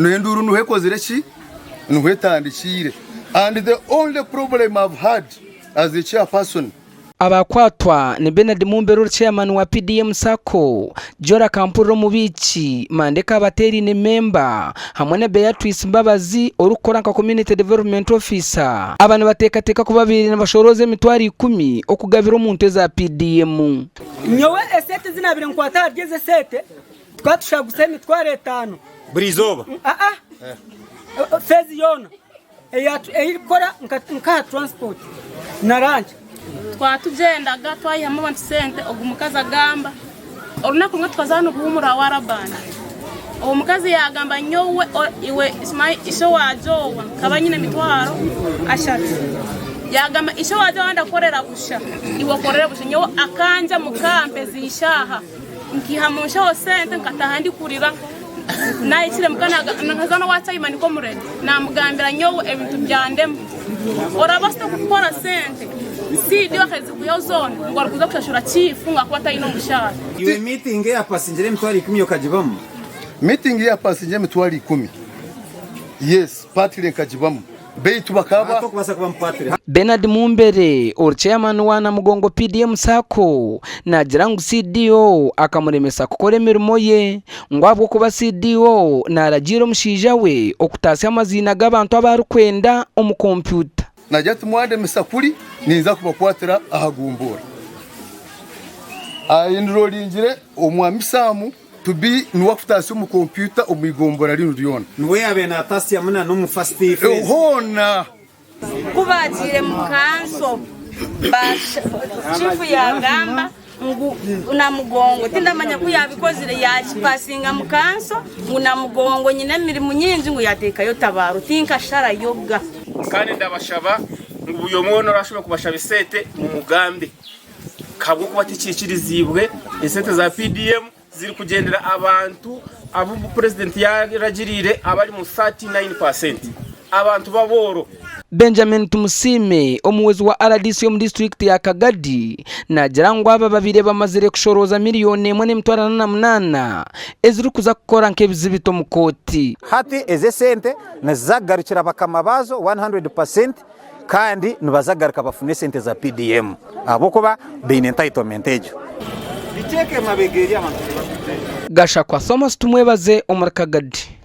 Nuhenduru nuhekozire ki nuhetandikire. And the only problem I've had as the chairperson abakwatwa ni Bernard Mumbere chairman wa PDM Sacco, Jora Kampuro Mubichi, Mandeka Bateri ni member, hamwe na Beatrice Mbabazi orukora nka community development officer. Abantu batekateka ku babiri n'abashoroze emitwari 10 okugabira omuntu za PDM. Nyowe esete zinabire nkwata ageze sete twatusha gusema emitwari 5 Brizoba fezi yona eyikora nka transport naranje twatugendaga twayihamo abantu sente ogumukazi agamba orunaku rumwe twazana kuhumura warabana omukazi yagamba nyowe iwe isho wajowa kaba nyine mitwaro ashatu yagamba isho wajowa wanda korera busha iwe korera busha nyowe akanja mukampe zishaha nkihamusha ho sente nkatahandi kurira na ikire mukana nkazana watayima niko murende namugambira nyowe ebintu byandemo orabasta gukora sente si dio kazi kuyo zone ngo kuza kushashura chifunga kwa tayino mushara iwe meeting ya passenger mitwari 10 okajibamo meeting ya passenger mitwari 10 yes patire kajibamo beitu bakaba Bernard Mumbere chairman wa Namugongo PDM Sacco na jirangu CDO akamuremesa kukora emirimo ye ngwabwo kuba CDO na ragiro mushija we okutasi amazina g'abantu abarukwenda omu computer najya tumwande mesakuri niza kubakwatira ahagumbura ayindrolingire omwamisamu to be nuwakutasi mu computer omugombora rino ryona nwe yabe na tasi amuna no mu first phase hona kubajire mu kanso basha chifu yagamba una mugongo tindamanya kuyabikozire yakipasinga mu kanso una mugongo nyine mirimo nyinji ngo yateka yo tabaro tinka shara yoga kandi ndabashaba ubuyo mwono rashobora kubashaba isete mu mugambi kabwo kubatikikirizibwe isete za PDM ziri kugendera abantu abo president yaragirire abari mu 39% abantu baboro. Benjamin Tumusime omuwezi wa RDC mu district ya Kagadi na jirangwa aba babire bamazire kushoroza miliyoni 1.8 eziri kuza gukora nk'ebizibito mu koti hati eze sente nazagarukira bakamabazo 100% kandi nubazagaruka bafune sente za PDM abo kuba beine entitlement ejo biteke mabegeri abantu gasha kwa Thomas tumwebaze omar Kagadi.